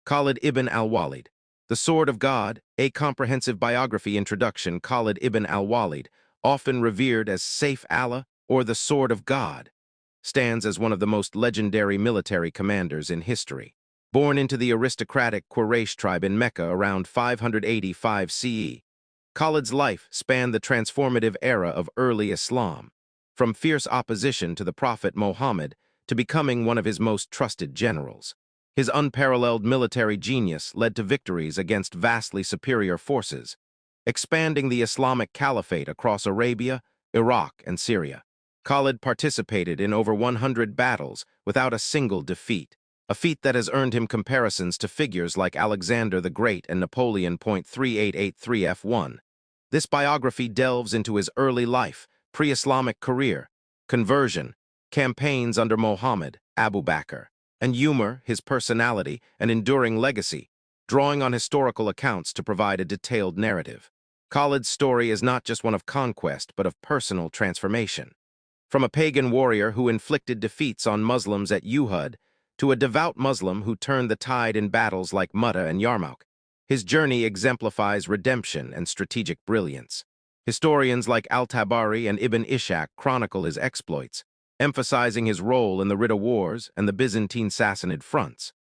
Khalid ibn al-Walid, The Sword of God, a comprehensive biography introduction. Khalid ibn al-Walid, often revered as Sayf Allah or the Sword of God, stands as one of the most legendary military commanders in history. Born into the aristocratic Quraysh tribe in Mecca around 585 CE, Khalid's life spanned the transformative era of early Islam, from fierce opposition to the Prophet Muhammad to becoming one of his most trusted generals. His unparalleled military genius led to victories against vastly superior forces, expanding the Islamic Caliphate across Arabia, Iraq, and Syria. Khalid participated in over 100 battles without a single defeat, a feat that has earned him comparisons to figures like Alexander the Great and Napoleon. 3883 F1. This biography delves into his early life, pre-Islamic career, conversion, campaigns under Muhammad, Abu Bakr, and humor, his personality, and enduring legacy, drawing on historical accounts to provide a detailed narrative. Khalid's story is not just one of conquest, but of personal transformation. From a pagan warrior who inflicted defeats on Muslims at Uhud to a devout Muslim who turned the tide in battles like Mu'tah and Yarmouk, his journey exemplifies redemption and strategic brilliance. Historians like Al-Tabari and Ibn Ishaq chronicle his exploits, emphasizing his role in the Ridda Wars and the Byzantine-Sassanid fronts.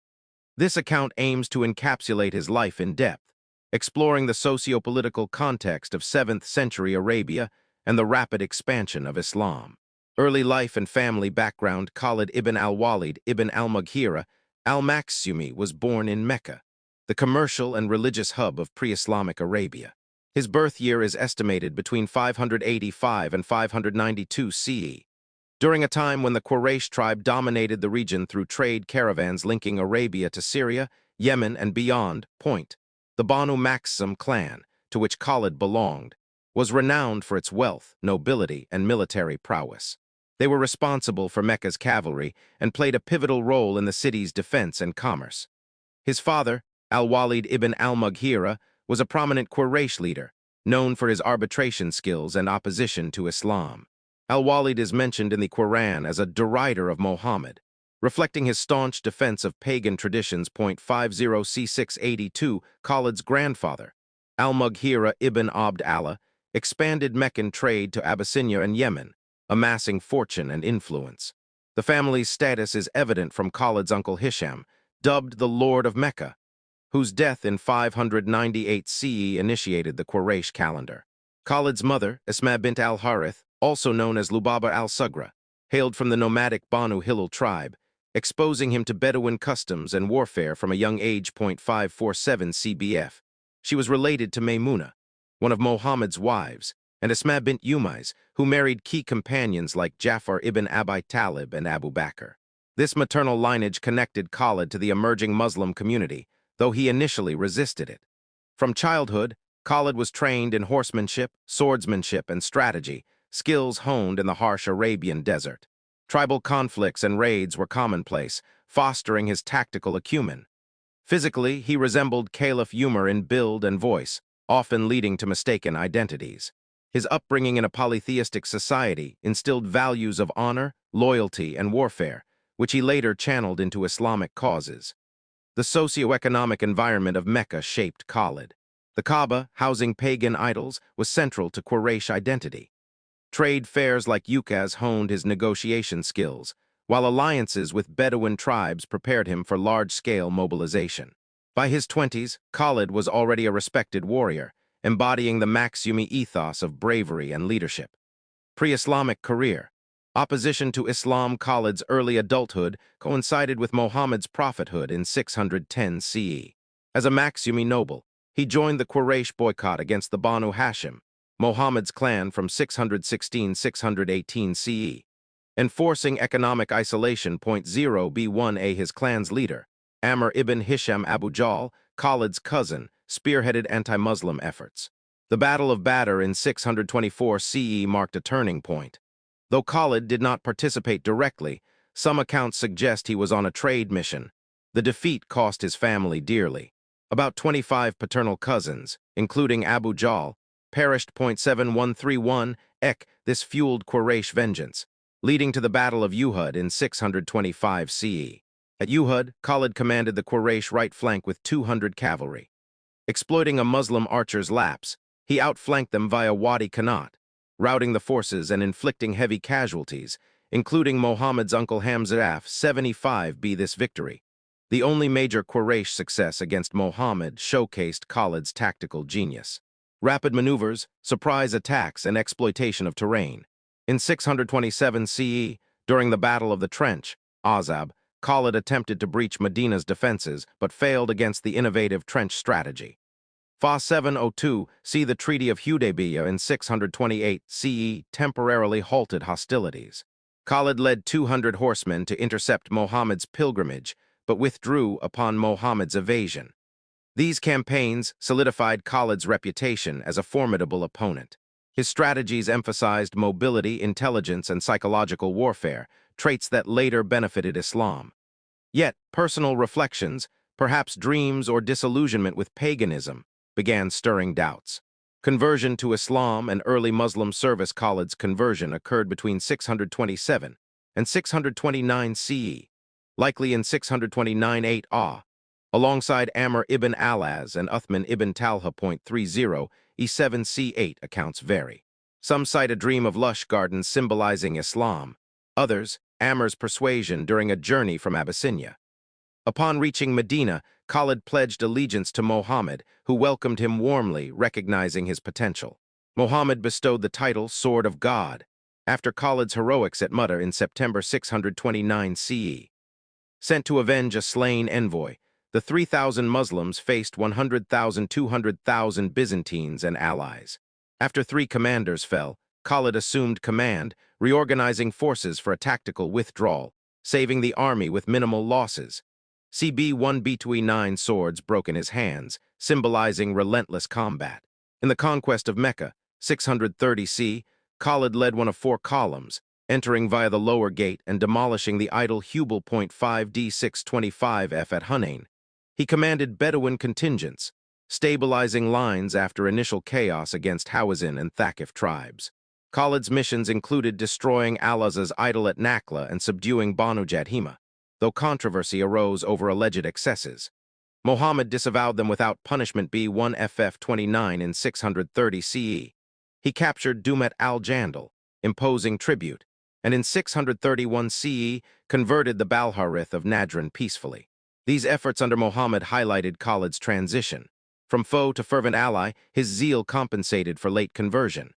This account aims to encapsulate his life in depth, exploring the socio-political context of 7th century Arabia and the rapid expansion of Islam. Early life and family background. Khalid ibn al-Walid ibn al-Mughira al-Makhzumi was born in Mecca, the commercial and religious hub of pre-Islamic Arabia. His birth year is estimated between 585 and 592 CE, during a time when the Quraysh tribe dominated the region through trade caravans linking Arabia to Syria, Yemen, and beyond. The Banu Makhzum clan, to which Khalid belonged, was renowned for its wealth, nobility, and military prowess. They were responsible for Mecca's cavalry and played a pivotal role in the city's defense and commerce. His father, al-Walid ibn al-Mughira, was a prominent Quraysh leader, known for his arbitration skills and opposition to Islam. Al-Walid is mentioned in the Quran as a derider of Muhammad, reflecting his staunch defense of pagan traditions. 50 C682. Khalid's grandfather, al-Mughira ibn Abd Allah, expanded Meccan trade to Abyssinia and Yemen, amassing fortune and influence. The family's status is evident from Khalid's uncle Hisham, dubbed the Lord of Mecca, whose death in 598 CE initiated the Quraysh calendar. Khalid's mother, Asma bint al-Harith, also known as Lubaba al-Sugra, hailed from the nomadic Banu Hilal tribe, exposing him to Bedouin customs and warfare from a young age. 547 CBF. She was related to Maymuna, one of Muhammad's wives, and Asma bint Umays, who married key companions like Ja'far ibn Abi Talib and Abu Bakr. This maternal lineage connected Khalid to the emerging Muslim community, though he initially resisted it. From childhood, Khalid was trained in horsemanship, swordsmanship, and strategy, skills honed in the harsh Arabian desert. Tribal conflicts and raids were commonplace, fostering his tactical acumen. Physically, he resembled Caliph Umar in build and voice, often leading to mistaken identities. His upbringing in a polytheistic society instilled values of honor, loyalty, and warfare, which he later channeled into Islamic causes. The socio-economic environment of Mecca shaped Khalid. The Kaaba, housing pagan idols, was central to Quraysh identity. Trade fairs like Ukaz honed his negotiation skills, while alliances with Bedouin tribes prepared him for large-scale mobilization. By his 20s, Khalid was already a respected warrior, embodying the Makhzumi ethos of bravery and leadership. Pre-Islamic career. Opposition to Islam. Khalid's early adulthood coincided with Muhammad's prophethood in 610 CE. As a Makhzumi noble, he joined the Quraysh boycott against the Banu Hashim, Muhammad's clan, from 616-618 CE. Enforcing economic isolation. 0b1a. His clan's leader, Amr ibn Hisham Abu Jahl, Khalid's cousin, spearheaded anti-Muslim efforts. The Battle of Badr in 624 CE marked a turning point. Though Khalid did not participate directly, some accounts suggest he was on a trade mission. The defeat cost his family dearly. About 25 paternal cousins, including Abu Jahl, perished. 7131 ek. This fueled Quraysh vengeance, leading to the Battle of Uhud in 625 CE. At Uhud, Khalid commanded the Quraysh right flank with 200 cavalry. Exploiting a Muslim archer's lapse, he outflanked them via Wadi Qanat, routing the forces and inflicting heavy casualties, including Muhammad's uncle Hamza'af 75 b this victory. The only major Quraysh success against Muhammad showcased Khalid's tactical genius. Rapid maneuvers, surprise attacks, and exploitation of terrain. In 627 CE, during the Battle of the Trench, Azab, Khalid attempted to breach Medina's defenses but failed against the innovative trench strategy. Fa 702, see the Treaty of Hudaybiyah in 628 CE, temporarily halted hostilities. Khalid led 200 horsemen to intercept Muhammad's pilgrimage, but withdrew upon Muhammad's evasion. These campaigns solidified Khalid's reputation as a formidable opponent. His strategies emphasized mobility, intelligence, and psychological warfare, traits that later benefited Islam. Yet, personal reflections, perhaps dreams or disillusionment with paganism, began stirring doubts. Conversion to Islam and early Muslim service. Khalid's conversion occurred between 627 and 629 CE, likely in 629 8 alongside Amr ibn al-As and Uthman ibn Talha. 30 E7 C8 accounts vary. Some cite a dream of lush gardens symbolizing Islam, others, Amr's persuasion during a journey from Abyssinia. Upon reaching Medina, Khalid pledged allegiance to Muhammad, who welcomed him warmly, recognizing his potential. Muhammad bestowed the title Sword of God, after Khalid's heroics at Mutah in September 629 CE. Sent to avenge a slain envoy, the 3,000 Muslims faced 200,000 Byzantines and allies. After 3 commanders fell, Khalid assumed command, reorganizing forces for a tactical withdrawal, saving the army with minimal losses. CB1B2E9 swords broke in his hands, symbolizing relentless combat. In the conquest of Mecca, 630 C, Khalid led one of 4 columns, entering via the lower gate and demolishing the idle Hubal. 5D625F at Hunain. He commanded Bedouin contingents, stabilizing lines after initial chaos against Hawazin and Thaqif tribes. Khalid's missions included destroying Al-Azza's idol at Nakhla and subduing Banu Jadhima, though controversy arose over alleged excesses. Muhammad disavowed them without punishment. B1FF29 in 630 CE. He captured Dumat al-Jandal, imposing tribute, and in 631 CE converted the Balharith of Najran peacefully. These efforts under Muhammad highlighted Khalid's transition. From foe to fervent ally, his zeal compensated for late conversion.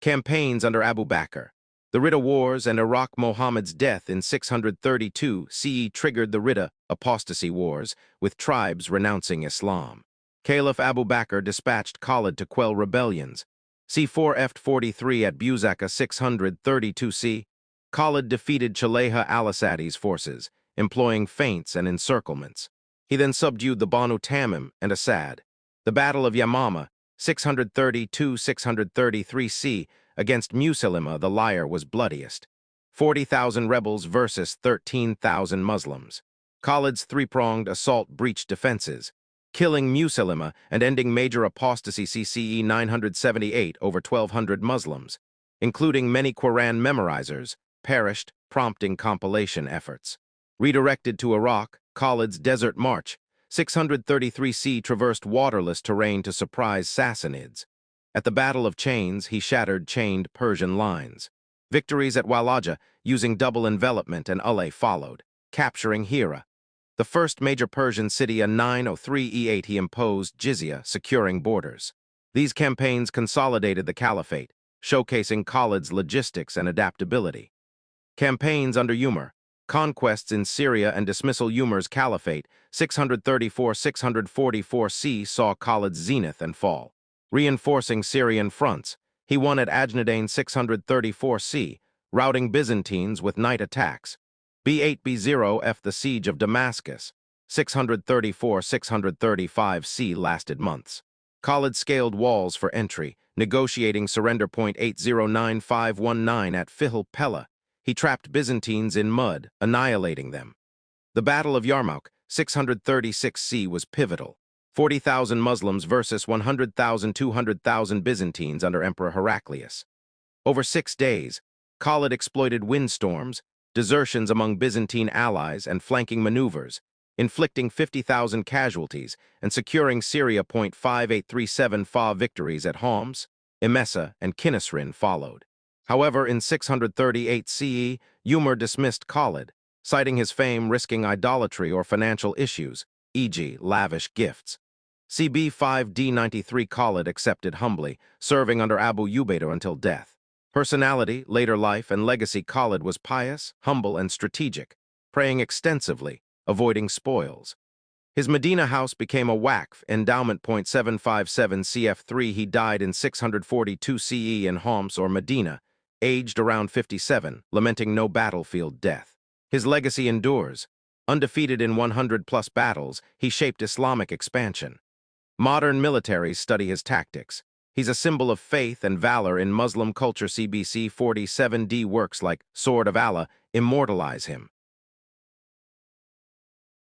Campaigns under Abu Bakr. The Ridda Wars and Iraq. Muhammad's death in 632 CE triggered the Ridda apostasy wars, with tribes renouncing Islam. Caliph Abu Bakr dispatched Khalid to quell rebellions. C4F43 at Buzaka 632 C. Khalid defeated Chaleha al-Asadi's forces, employing feints and encirclements. He then subdued the Banu Tamim and Asad. The Battle of Yamama, 632-633 C, against Musaylima the Liar was bloodiest. 40,000 rebels versus 13,000 Muslims. Khalid's 3-pronged assault breached defenses, killing Musaylima and ending major apostasy. CCE 978 over 1,200 Muslims, including many Quran memorizers, perished, prompting compilation efforts. Redirected to Iraq, Khalid's desert march, 633 C traversed waterless terrain to surprise Sassanids. At the Battle of Chains, he shattered chained Persian lines. Victories at Walaja, using double envelopment and Ulay followed, capturing Hira. The first major Persian city. In 903 E8 he imposed jizya, securing borders. These campaigns consolidated the Caliphate, showcasing Khalid's logistics and adaptability. Campaigns under Umar. Conquests in Syria and dismissal. Umar's Caliphate, 634-644 C saw Khalid's zenith and fall. Reinforcing Syrian fronts, he won at Ajnadain 634 C, routing Byzantines with night attacks. B8B0F the siege of Damascus, 634-635 C lasted months. Khalid scaled walls for entry, negotiating surrender. 809519 at Fihl Pella. He trapped Byzantines in mud, annihilating them. The Battle of Yarmouk, 636 C, was pivotal. 40,000 Muslims versus 200,000 Byzantines under Emperor Heraclius. Over 6 days, Khalid exploited windstorms, desertions among Byzantine allies and flanking maneuvers, inflicting 50,000 casualties and securing Syria. 5837 Fa victories at Homs, Emesa, and Kinisrin followed. However, in 638 CE, Umar dismissed Khalid, citing his fame risking idolatry or financial issues, e.g., lavish gifts. CB 5d93 Khalid accepted humbly, serving under Abu Ubaidah until death. Personality, later life, and legacy. Khalid was pious, humble, and strategic, praying extensively, avoiding spoils. His Medina house became a waqf, endowment. 757 cf3. He died in 642 CE in Homs or Medina, aged around 57, lamenting no battlefield death. His legacy endures. Undefeated in 100-plus battles, he shaped Islamic expansion. Modern militaries study his tactics. He's a symbol of faith and valor in Muslim culture. CBC 47D works like Sword of Allah immortalize him.